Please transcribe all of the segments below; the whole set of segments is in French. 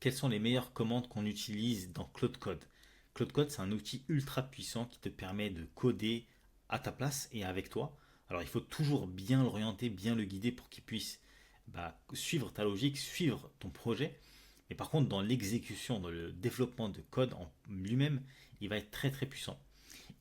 quelles sont les meilleures commandes qu'on utilise dans Claude Code. Claude Code, c'est un outil ultra puissant qui te permet de coder à ta place et avec toi. Alors il faut toujours bien l'orienter, bien le guider pour qu'il puisse suivre ta logique, suivre ton projet. Mais par contre, dans l'exécution, dans le développement de code en lui-même, il va être très très puissant.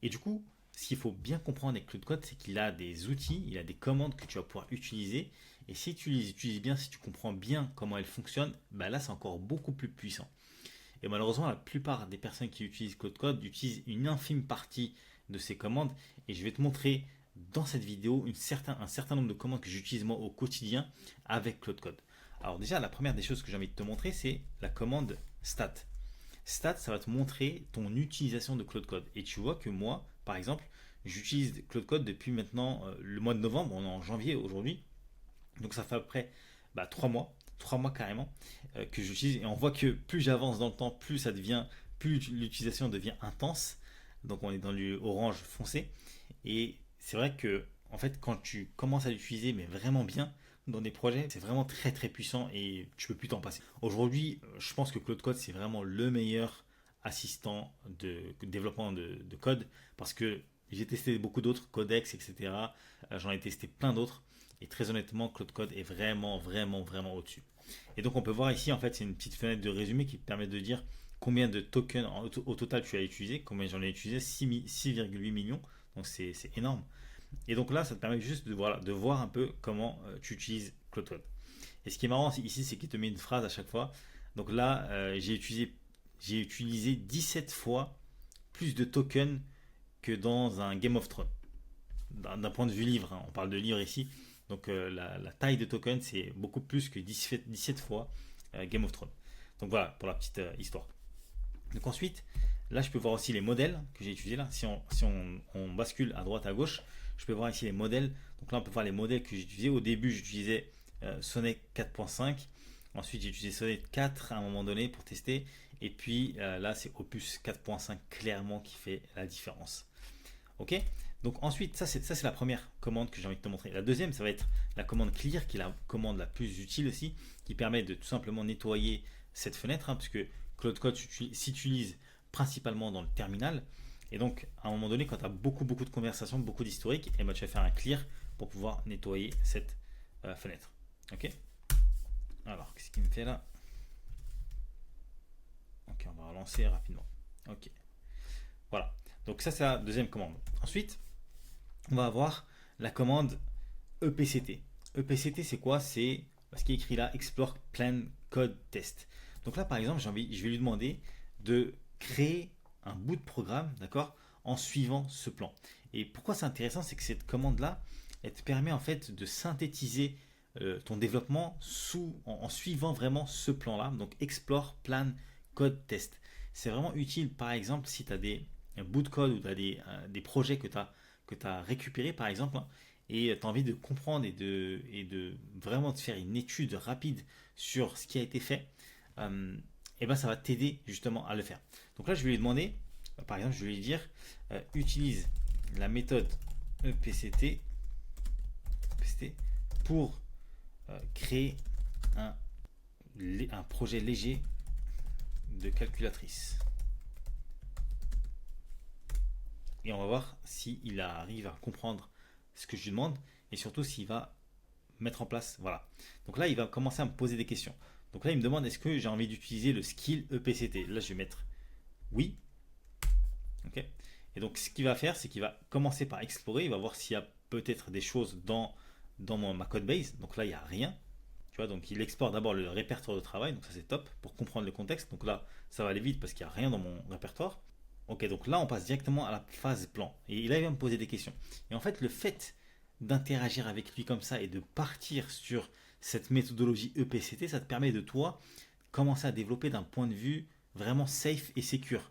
Et du coup, ce qu'il faut bien comprendre avec Claude Code, c'est qu'il a des outils, il a des commandes que tu vas pouvoir utiliser. Et si tu les utilises bien, si tu comprends bien comment elles fonctionnent, là c'est encore beaucoup plus puissant. Et malheureusement, la plupart des personnes qui utilisent Claude Code utilisent une infime partie de ces commandes. Et je vais te montrer dans cette vidéo un certain nombre de commandes que j'utilise moi au quotidien avec Claude Code. Alors déjà, la première des choses que j'ai envie de te montrer, c'est la commande stat. Stat, ça va te montrer ton utilisation de Claude Code. Et tu vois que moi, par exemple, j'utilise Claude Code depuis maintenant le mois de novembre, on est en janvier aujourd'hui. Donc ça fait à peu près 3 mois carrément que j'utilise. Et on voit que plus j'avance dans le temps, plus l'utilisation devient intense. Donc on est dans du orange foncé. Et c'est vrai que en fait quand tu commences à l'utiliser mais vraiment bien dans des projets, c'est vraiment très très puissant et tu peux plus t'en passer. Aujourd'hui, je pense que Claude Code c'est vraiment le meilleur assistant de développement de code parce que j'ai testé beaucoup d'autres codex, etc. J'en ai testé plein d'autres et très honnêtement, Claude Code est vraiment vraiment vraiment au-dessus. Et donc on peut voir ici en fait c'est une petite fenêtre de résumé qui te permet de dire combien de tokens au total tu as utilisé, combien j'en ai utilisé, 6,8 millions, donc c'est énorme. Et donc là, ça te permet juste de voir un peu comment tu utilises Claude Code. Et ce qui est marrant ici, c'est qu'il te met une phrase à chaque fois. Donc là, j'ai utilisé 17 fois plus de tokens que dans un Game of Thrones. D'un point de vue livre, hein, on parle de livre ici. Donc la taille de tokens, c'est beaucoup plus que 17 fois Game of Thrones. Donc voilà, pour la petite histoire. Donc ensuite, là, je peux voir aussi les modèles que j'ai utilisés là. Si on bascule à droite à gauche, je peux voir ici les modèles. Donc là, on peut voir les modèles que j'ai utilisés. Au début, j'utilisais Sonnet 4.5. Ensuite, j'ai utilisé Sonnet 4 à un moment donné pour tester. Et puis là, c'est Opus 4.5 clairement qui fait la différence. Ok. Donc ensuite, ça c'est la première commande que j'ai envie de te montrer. La deuxième, ça va être la commande clear, qui est la commande la plus utile aussi, qui permet de tout simplement nettoyer cette fenêtre, hein, puisque Claude Code s'utilise principalement dans le terminal. Et donc, à un moment donné, quand tu as beaucoup de conversations, beaucoup d'historique, et tu vas faire un clear pour pouvoir nettoyer cette fenêtre. Ok. Alors, qu'est-ce qu'il me fait là? Ok, on va relancer rapidement. Ok. Voilà. Donc ça, c'est la deuxième commande. Ensuite, on va avoir la commande EPCT. EPCT, c'est quoi? C'est ce qui est écrit là, Explore Plan Code Test. Donc là, par exemple, je vais lui demander de créer un bout de programme, d'accord, en suivant ce plan. Et pourquoi c'est intéressant, c'est que cette commande-là, elle te permet en fait de synthétiser ton développement en suivant vraiment ce plan-là. Donc Explore Plan Code Test. C'est vraiment utile, par exemple, si tu as des bouts de code ou tu as des projets que tu as récupérés, par exemple, hein, et tu as envie de comprendre et de vraiment te faire une étude rapide sur ce qui a été fait, et ben ça va t'aider justement à le faire. Donc là, je vais lui demander, par exemple, je vais lui dire utilise la méthode EPCT pour créer un projet léger de calculatrice. Et on va voir s'il arrive à comprendre ce que je lui demande et surtout s'il va mettre en place. Voilà. Donc là, il va commencer à me poser des questions. Donc là, il me demande est-ce que j'ai envie d'utiliser le skill EPCT. Là, je vais mettre oui. Ok. Et donc, ce qu'il va faire, c'est qu'il va commencer par explorer. Il va voir s'il y a peut-être des choses dans ma code base. Donc là, il n'y a rien. Tu vois, donc il exporte d'abord le répertoire de travail. Donc ça, c'est top pour comprendre le contexte. Donc là, ça va aller vite parce qu'il n'y a rien dans mon répertoire. Ok, donc là, on passe directement à la phase plan. Et là, il va me poser des questions. Et en fait, le fait d'interagir avec lui comme ça et de partir sur cette méthodologie EPCT, ça te permet de toi commencer à développer d'un point de vue vraiment safe et secure.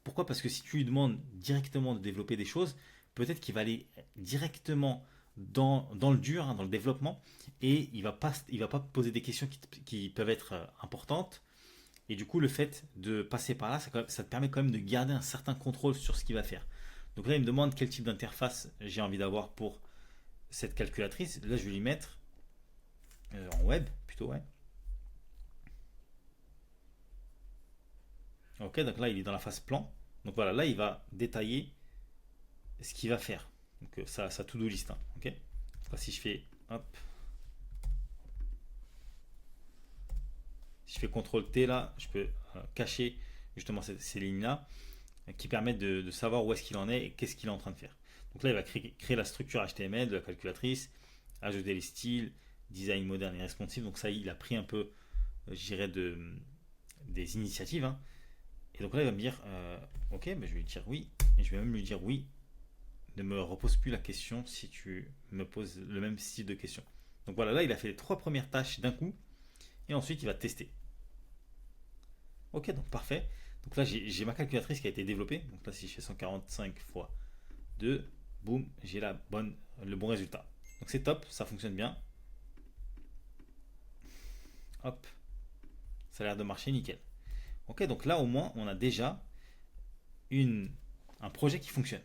Pourquoi? Parce que si tu lui demandes directement de développer des choses, peut-être qu'il va aller directement dans le dur, hein, dans le développement, et il va pas poser des questions qui peuvent être importantes. Et du coup, le fait de passer par là, ça te permet quand même de garder un certain contrôle sur ce qu'il va faire. Donc là, il me demande quel type d'interface j'ai envie d'avoir pour cette calculatrice. Là, je vais lui mettre en web, plutôt, ouais. Ok, donc là, il est dans la phase plan. Donc voilà, là, il va détailler ce qu'il va faire. Donc ça to-do list. Hein, ok. Là, si je fais, hop, si je fais CTRL T là, je peux cacher justement ces lignes-là qui permettent de savoir où est-ce qu'il en est et qu'est-ce qu'il est en train de faire. Donc là, il va créer la structure HTML de la calculatrice, ajouter les styles, design moderne et responsive. Donc ça, il a pris un peu, je dirais, des initiatives. Hein. Et donc là, il va me dire, ok, mais je vais lui dire oui. Et je vais même lui dire oui. Ne me repose plus la question si tu me poses le même style de question. Donc voilà, là, il a fait les trois premières tâches d'un coup. Et ensuite, il va tester. Ok, donc parfait. Donc là, j'ai ma calculatrice qui a été développée. Donc là, si je fais 145 fois 2, boum, j'ai le bon résultat. Donc c'est top, ça fonctionne bien. Hop, ça a l'air de marcher nickel. Ok, donc là au moins, on a déjà une, un projet qui fonctionne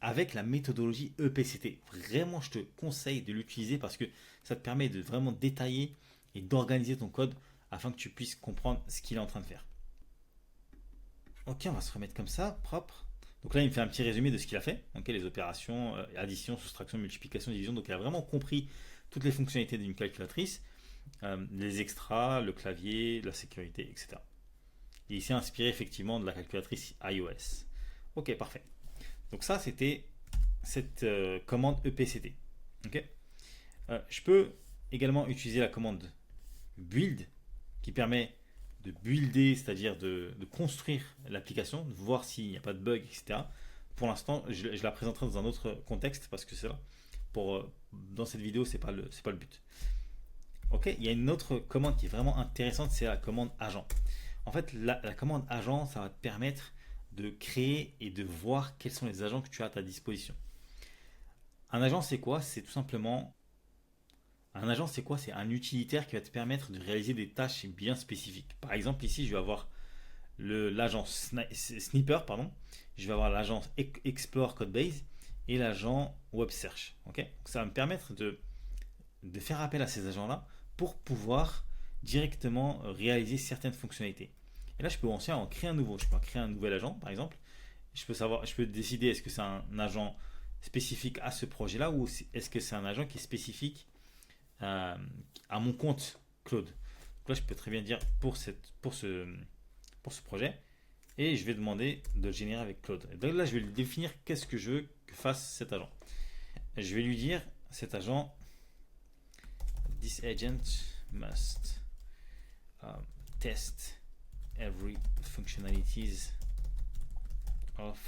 avec la méthodologie EPCT. Vraiment, je te conseille de l'utiliser parce que ça te permet de vraiment détailler et d'organiser ton code afin que tu puisses comprendre ce qu'il est en train de faire. Ok, on va se remettre comme ça, propre. Donc là, il me fait un petit résumé de ce qu'il a fait. Ok, les opérations, addition, soustraction, multiplication, division. Donc il a vraiment compris toutes les fonctionnalités d'une calculatrice, les extras, le clavier, la sécurité, etc. Et il s'est inspiré effectivement de la calculatrice iOS. Ok, parfait. Donc ça, c'était cette commande EPCT. Ok. Je peux également utiliser la commande build qui permet de builder, c'est-à-dire de construire l'application, de voir s'il n'y a pas de bug, etc. Pour l'instant, je la présenterai dans un autre contexte parce que c'est là. Dans cette vidéo, c'est pas le but. Ok, il y a une autre commande qui est vraiment intéressante, c'est la commande agent. En fait, la commande agent, ça va te permettre de créer et de voir quels sont les agents que tu as à ta disposition. Un agent, c'est quoi? C'est tout simplement un agent, c'est quoi? C'est un utilitaire qui va te permettre de réaliser des tâches bien spécifiques. Par exemple, ici, je vais avoir l'agent Sniper, pardon. Je vais avoir l'agent Explore Codebase et l'agent Web Search. Ok. Donc, ça va me permettre de faire appel à ces agents-là pour pouvoir directement réaliser certaines fonctionnalités. Et là, je peux aussi en créer un nouveau. Je peux en créer un nouvel agent, par exemple. Je peux décider est-ce que c'est un agent spécifique à ce projet-là ou est-ce que c'est un agent qui est spécifique à mon compte Claude. Donc là, je peux très bien dire pour ce projet et je vais demander de le générer avec Claude. Et donc là, je vais lui définir qu'est-ce que je veux que fasse cet agent. Je vais lui dire cet agent this agent must test every functionalities of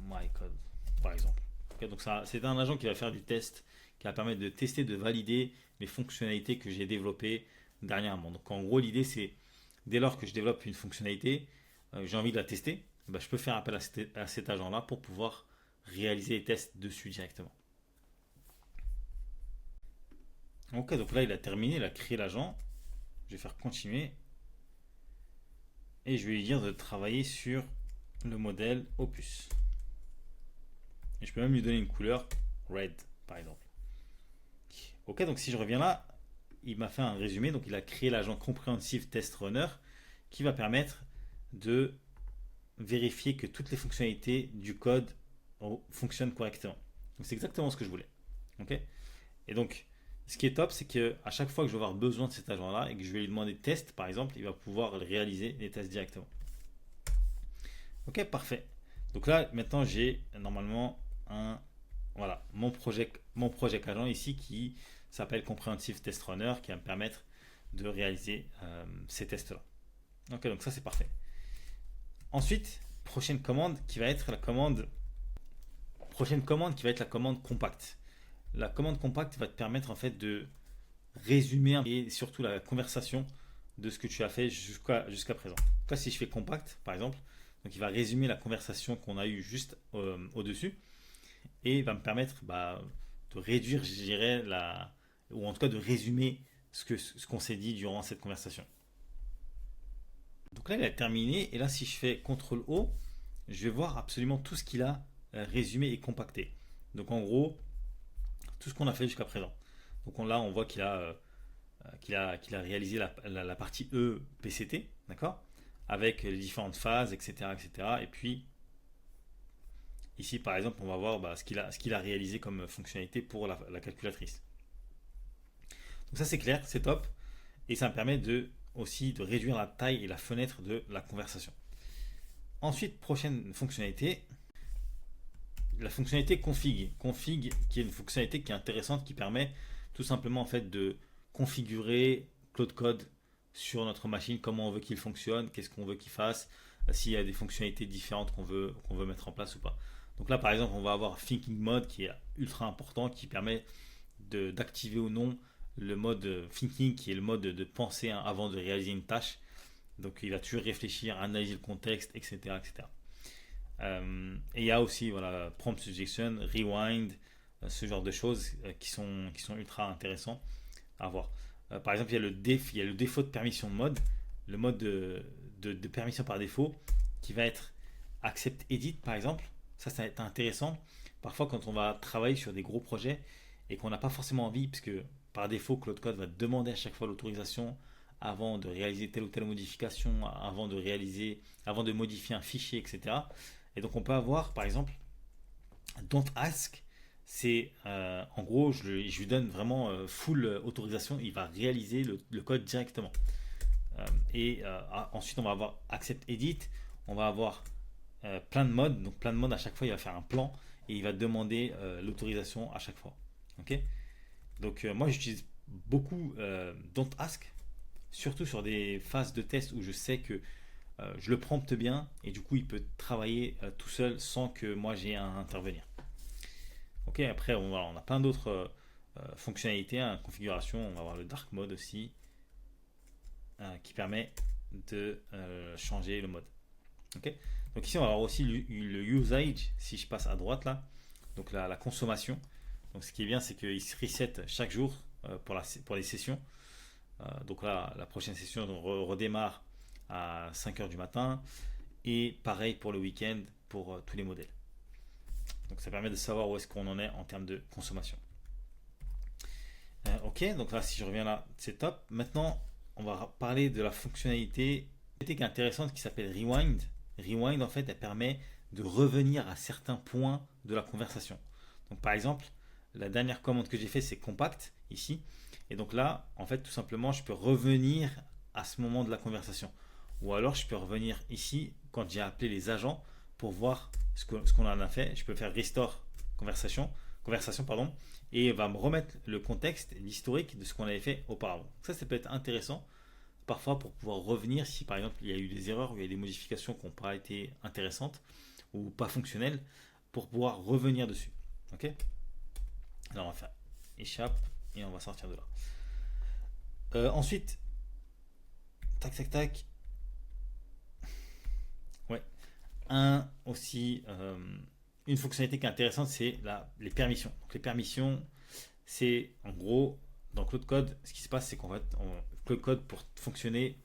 my code, par exemple. Okay, donc ça, c'est un agent qui va faire du test, qui va permettre de tester, de valider les fonctionnalités que j'ai développées dernièrement. Donc en gros, l'idée c'est dès lors que je développe une fonctionnalité, j'ai envie de la tester, bah, je peux faire appel à cet agent-là pour pouvoir réaliser les tests dessus directement. Ok, donc là il a terminé, il a créé l'agent. Je vais faire continuer et je vais lui dire de travailler sur le modèle Opus. Et je peux même lui donner une couleur red par exemple. Ok, donc si je reviens là, il m'a fait un résumé. Donc il a créé l'agent Comprehensive Test Runner qui va permettre de vérifier que toutes les fonctionnalités du code fonctionnent correctement. Donc c'est exactement ce que je voulais. Ok. Et donc ce qui est top, c'est que à chaque fois que je vais avoir besoin de cet agent-là et que je vais lui demander test, par exemple, il va pouvoir réaliser les tests directement. Ok, parfait. Donc là, maintenant, j'ai normalement voilà, mon projet agent ici qui s'appelle Comprehensive Test Runner, qui va me permettre de réaliser ces tests-là. Ok, donc ça c'est parfait. Ensuite, prochaine commande qui va être la commande compact. La commande compact va te permettre en fait de résumer et surtout la conversation de ce que tu as fait jusqu'à présent. Là, si je fais compact, par exemple, donc il va résumer la conversation qu'on a eue juste au-dessus et va me permettre de réduire, je dirais, ou en tout cas de résumer ce qu'on s'est dit durant cette conversation. Donc là, il a terminé et là, si je fais CTRL O, je vais voir absolument tout ce qu'il a résumé et compacté. Donc en gros, tout ce qu'on a fait jusqu'à présent. Donc là, on voit qu'il a réalisé la partie E PCT, d'accord, avec les différentes phases, etc., etc. Et puis ici, par exemple, on va voir ce qu'il a réalisé comme fonctionnalité pour la calculatrice. Donc ça, c'est clair, c'est top. Et ça me permet aussi de réduire la taille et la fenêtre de la conversation. Ensuite, prochaine fonctionnalité, la fonctionnalité config. Config, qui est une fonctionnalité qui est intéressante, qui permet tout simplement en fait de configurer Claude Code sur notre machine, comment on veut qu'il fonctionne, qu'est-ce qu'on veut qu'il fasse, s'il y a des fonctionnalités différentes qu'on veut mettre en place ou pas. Donc là, par exemple, on va avoir Thinking Mode qui est ultra important, qui permet d'activer ou non le mode Thinking, qui est le mode de penser avant de réaliser une tâche. Donc il va toujours réfléchir, analyser le contexte, etc. etc. Et il y a aussi voilà, Prompt Suggestion, Rewind, ce genre de choses qui sont ultra intéressants à voir. Par exemple, il y a le défaut de permission de mode, le mode de permission par défaut qui va être Accept Edit par exemple. Ça va être intéressant. Parfois, quand on va travailler sur des gros projets et qu'on n'a pas forcément envie, puisque par défaut, Claude Code va te demander à chaque fois l'autorisation avant de réaliser telle ou telle modification, avant de modifier un fichier, etc. Et donc, on peut avoir, par exemple, Don't Ask. C'est en gros, je lui donne vraiment full autorisation. Il va réaliser le code directement. Ensuite, on va avoir Accept Edit. On va avoir plein de modes. Donc, plein de modes, à chaque fois, il va faire un plan et il va demander l'autorisation à chaque fois. Ok. Donc, moi, j'utilise beaucoup Don't Ask, surtout sur des phases de test où je sais que je le prompte bien et du coup, il peut travailler tout seul sans que moi j'ai à intervenir. Ok, après, on a plein d'autres fonctionnalités, configuration. On va avoir le dark mode aussi qui permet de changer le mode. Ok. Donc ici, on va avoir aussi le usage, si je passe à droite là, donc la consommation. Donc ce qui est bien, c'est qu'il se reset chaque jour pour les sessions. Donc là, la prochaine session redémarre à 5h du matin. Et pareil pour le week-end pour tous les modèles. Donc ça permet de savoir où est-ce qu'on en est en termes de consommation. Ok, donc là, si je reviens là, c'est top. Maintenant, on va parler de la fonctionnalité qui est intéressante qui s'appelle Rewind. Rewind, en fait, elle permet de revenir à certains points de la conversation. Donc, par exemple, la dernière commande que j'ai fait, c'est compact, ici. Et donc là, en fait, tout simplement, je peux revenir à ce moment de la conversation. Ou alors, je peux revenir ici, quand j'ai appelé les agents, pour voir ce qu'on en a fait. Je peux faire Restore conversation, pardon, et va me remettre le contexte, l'historique de ce qu'on avait fait auparavant. Ça peut être intéressant parfois pour pouvoir revenir si par exemple il y a eu des erreurs ou il y a des modifications qui n'ont pas été intéressantes ou pas fonctionnelles pour pouvoir revenir dessus. Ok. Alors on va faire échappe et on va sortir de là. Ensuite, tac tac tac. Ouais. Une fonctionnalité qui est intéressante, c'est les permissions. Donc les permissions, c'est en gros dans Claude Code, ce qui se passe, c'est qu'en fait, Claude Code pour fonctionner,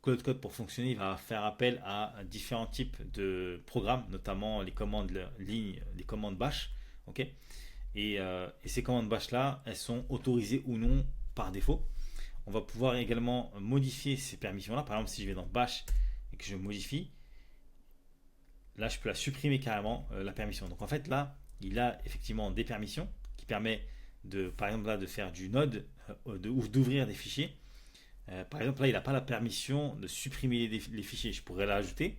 il va faire appel à différents types de programmes, notamment les commandes ligne, les commandes bash. Ok. Et ces commandes bash là, elles sont autorisées ou non par défaut. On va pouvoir également modifier ces permissions là. Par exemple, si je vais dans bash et que je modifie, là je peux la supprimer carrément la permission. Donc en fait là, il a effectivement des permissions qui permettent par exemple là de faire du node ou d'ouvrir des fichiers. Par exemple là, il n'a pas la permission de supprimer les fichiers. Je pourrais l'ajouter,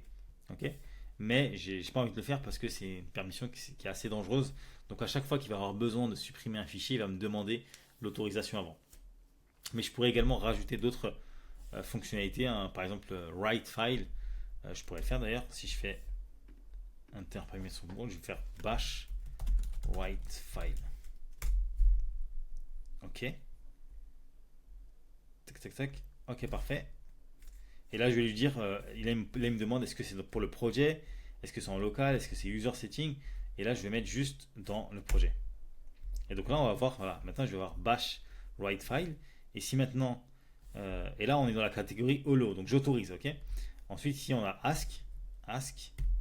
ok, mais j'ai pas envie de le faire parce que c'est une permission qui est assez dangereuse. Donc à chaque fois qu'il va avoir besoin de supprimer un fichier, il va me demander l'autorisation avant. Mais je pourrais également rajouter d'autres fonctionnalités, hein. Par exemple write file. Je pourrais le faire d'ailleurs si je fais Enter permission bon, je vais faire bash write file. Ok. Tac tac tac. Ok, parfait. Et là je vais lui dire, il me demande est-ce que c'est pour le projet, est-ce que c'est en local, est-ce que c'est user setting. Et là je vais mettre juste dans le projet. Et donc là on va voir, voilà, maintenant je vais voir bash write file. Et si maintenant, et là on est dans la catégorie Holo, donc j'autorise, ok. Ensuite ici on a ask,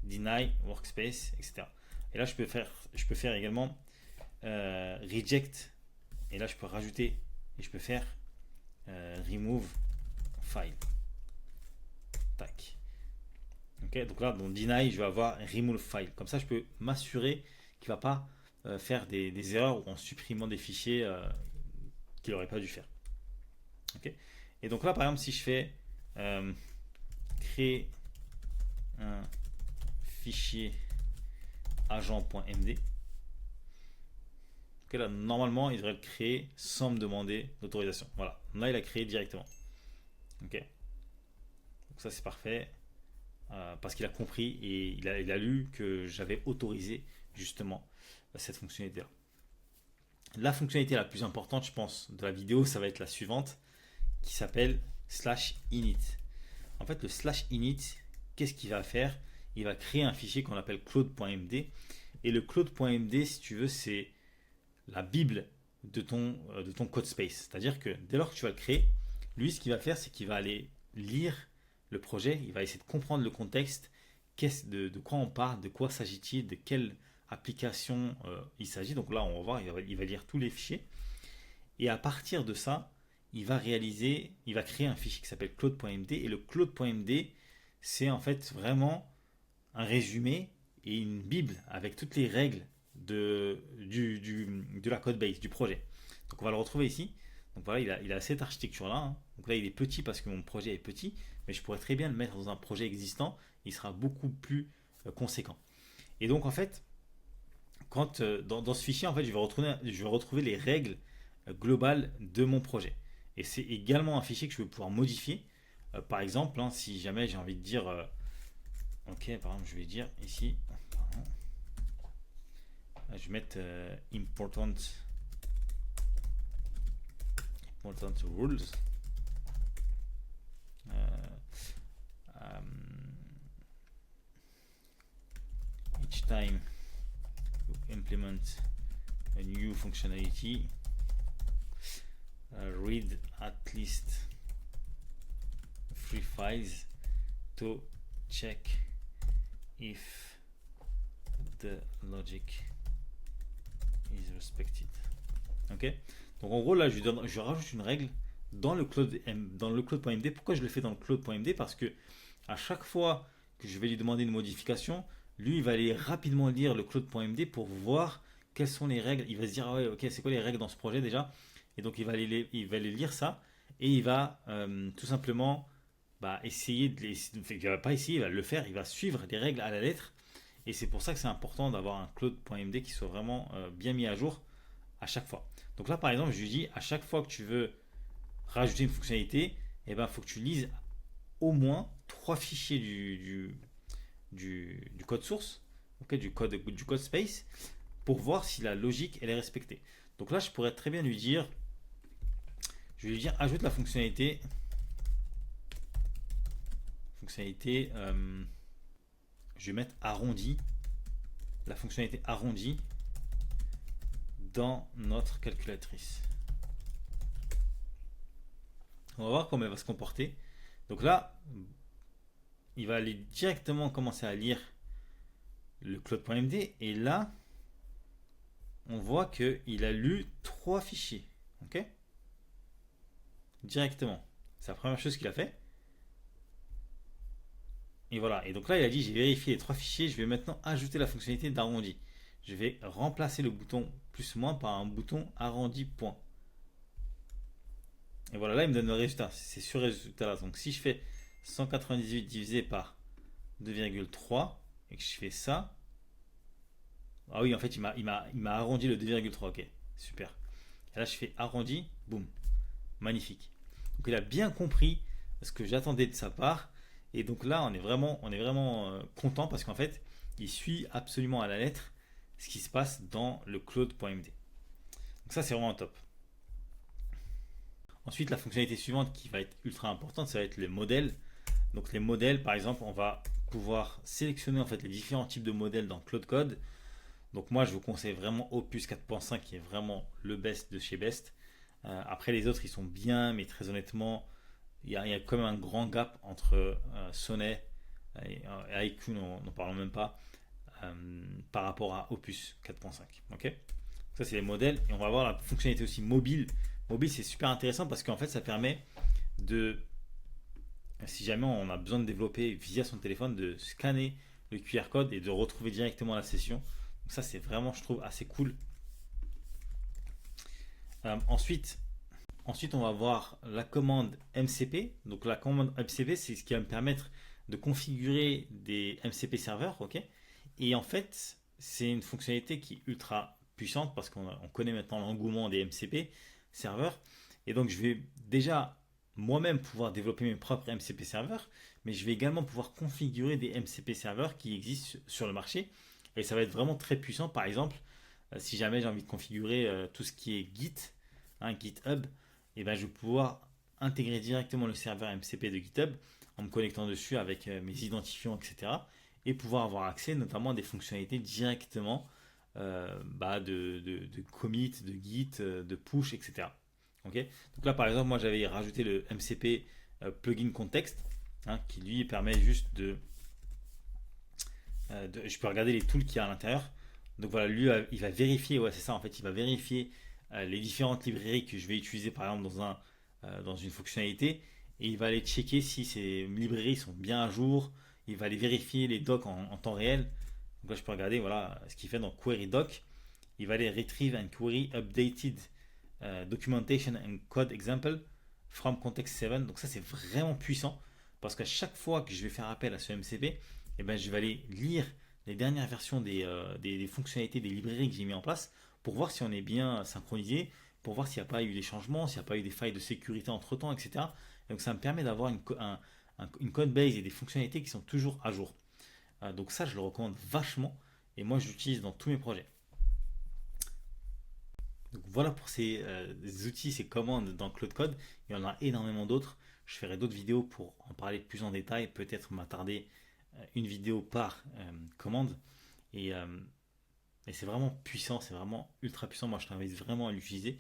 deny, workspace, etc. Et là je peux faire également reject. Et là je peux rajouter et je peux faire remove file. Tac. Ok, donc là, dans deny, je vais avoir remove file. Comme ça, je peux m'assurer qu'il ne va pas faire des erreurs en supprimant des fichiers qu'il n'aurait pas dû faire. Ok. Et donc là, par exemple, si je fais créer un fichier agent.md, okay, là, normalement, il devrait le créer sans me demander d'autorisation. Voilà, là, il a créé directement. Ok. Donc ça, c'est parfait. Parce qu'il a compris et il a lu que j'avais autorisé justement cette fonctionnalité là. La fonctionnalité la plus importante, je pense, de la vidéo, ça va être la suivante, qui s'appelle /init. En fait, le /init, qu'est-ce qu'il va faire? Il va créer un fichier qu'on appelle claude.md. Et le claude.md, si tu veux, c'est la bible de ton code space. C'est-à-dire que dès lors que tu vas le créer, lui, ce qu'il va faire, c'est qu'il va aller lire le projet, il va essayer de comprendre le contexte, de quoi on parle, de quoi s'agit-il, de quelle application il s'agit. Donc là, on va voir, il va lire tous les fichiers. Et à partir de ça, il va créer un fichier qui s'appelle claude.md. Et le claude.md, c'est en fait vraiment un résumé et une bible avec toutes les règles de la code base, du projet. Donc on va le retrouver ici. Donc voilà, il a cette architecture-là. Hein. Donc là, il est petit parce que mon projet est petit, mais je pourrais très bien le mettre dans un projet existant. Il sera beaucoup plus conséquent. Et donc en fait, quand dans ce fichier, en fait, je vais retrouver les règles globales de mon projet. Et c'est également un fichier que je vais pouvoir modifier. Par exemple, hein, si jamais j'ai envie de dire, ok, par exemple, je vais dire ici, je vais mettre important rules. Each time you implement a new functionality, read at least 3 files to check if the logic is respected. Ok. Donc en gros là, je rajoute une règle dans le claude.md. Pourquoi je le fais dans le claude.md? Parce que à chaque fois que je vais lui demander une modification, lui il va aller rapidement lire le claude.md pour voir quelles sont les règles. Il va se dire ah ouais, ok, c'est quoi les règles dans ce projet déjà? Et donc il va aller lire ça et il va tout simplement essayer de les. Il va pas essayer, il va le faire, il va suivre les règles à la lettre. Et c'est pour ça que c'est important d'avoir un claude.md qui soit vraiment bien mis à jour à chaque fois. Donc là, par exemple, je lui dis à chaque fois que tu veux rajouter une fonctionnalité, il faut que tu lises au moins 3 fichiers du code source, okay, du code space, pour voir si la logique elle est respectée. Donc là, je pourrais très bien lui dire, je vais lui dire ajoute la fonctionnalité, je vais mettre arrondi, la fonctionnalité arrondi dans notre calculatrice. On va voir comment elle va se comporter. Donc là, il va aller directement commencer à lire le claude.md et là, on voit qu'il a lu 3 fichiers. Ok? Directement. C'est la première chose qu'il a fait. Et voilà. Et donc là, il a dit j'ai vérifié les 3 fichiers. Je vais maintenant ajouter la fonctionnalité d'arrondi. Je vais remplacer le bouton plus moins par un bouton arrondi point. Et voilà, là il me donne le résultat. C'est ce résultat-là. Donc si je fais 198 divisé par 2,3 et que je fais ça. Ah oui, en fait, il m'a arrondi le 2,3. Ok, super. Et là, je fais arrondi, boum. Magnifique. Donc il a bien compris ce que j'attendais de sa part. Et donc là, on est vraiment content parce qu'en fait, il suit absolument à la lettre ce qui se passe dans le claude.md. Donc ça, c'est vraiment top. Ensuite, la fonctionnalité suivante qui va être ultra importante, ça va être les modèles. Donc les modèles, par exemple, on va pouvoir sélectionner en fait les différents types de modèles dans Claude Code. Donc moi, je vous conseille vraiment Opus 4.5 qui est vraiment le best de chez Best. Après les autres, ils sont bien, mais très honnêtement, il y a quand même un grand gap entre Sonnet et iQOO, n'en parlons même pas, par rapport à Opus 4.5. Ok, ça c'est les modèles et on va voir la fonctionnalité aussi mobile. Mobile, c'est super intéressant parce qu'en fait, ça permet de si jamais on a besoin de développer via son téléphone, de scanner le QR code et de retrouver directement la session. Donc ça, c'est vraiment, je trouve, assez cool. Ensuite, on va voir la commande MCP. Donc la commande MCP, c'est ce qui va me permettre de configurer des MCP serveurs, ok. Et en fait, c'est une fonctionnalité qui est ultra puissante parce qu'on connaît maintenant l'engouement des MCP serveurs. Et donc je vais déjà moi-même pouvoir développer mes propres MCP serveurs, mais je vais également pouvoir configurer des MCP serveurs qui existent sur le marché. Et ça va être vraiment très puissant. Par exemple, si jamais j'ai envie de configurer tout ce qui est Git, GitHub, et ben je vais pouvoir intégrer directement le serveur MCP de GitHub en me connectant dessus avec mes identifiants, etc. Et pouvoir avoir accès notamment à des fonctionnalités directement de commit, de git, de push, etc. Okay. Donc là, par exemple, moi j'avais rajouté le MCP plugin context, qui lui permet juste je peux regarder les tools qu'il y a à l'intérieur. Donc voilà, lui, il va vérifier, ouais, c'est ça en fait, il va vérifier les différentes librairies que je vais utiliser par exemple dans une fonctionnalité et il va aller checker si ces librairies sont bien à jour. Il va aller vérifier les docs en temps réel. Donc là, je peux regarder voilà, ce qu'il fait dans Query Doc. Il va aller retrieve and query updated documentation and code example from context 7. Donc ça, c'est vraiment puissant parce qu'à chaque fois que je vais faire appel à ce MCP, eh ben, je vais aller lire les dernières versions des fonctionnalités des librairies que j'ai mis en place pour voir si on est bien synchronisé, pour voir s'il n'y a pas eu des changements, s'il n'y a pas eu des failles de sécurité entre temps, etc. Et donc ça me permet d'avoir une code base et des fonctionnalités qui sont toujours à jour. Donc ça, je le recommande vachement et moi, je l'utilise dans tous mes projets. Donc voilà pour ces outils, ces commandes dans Cloud Code. Il y en a énormément d'autres. Je ferai d'autres vidéos pour en parler plus en détail, peut-être m'attarder une vidéo par commande. Et, euh, et c'est vraiment puissant, c'est vraiment ultra puissant. Moi, je t'invite vraiment à l'utiliser.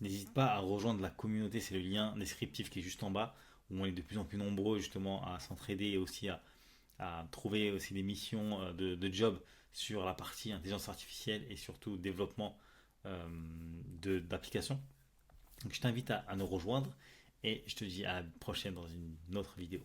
N'hésite pas à rejoindre la communauté, c'est le lien descriptif qui est juste en bas, où on est de plus en plus nombreux justement à s'entraider et aussi à trouver aussi des missions de job sur la partie intelligence artificielle et surtout développement d'applications. Donc je t'invite à nous rejoindre et je te dis à la prochaine dans une autre vidéo.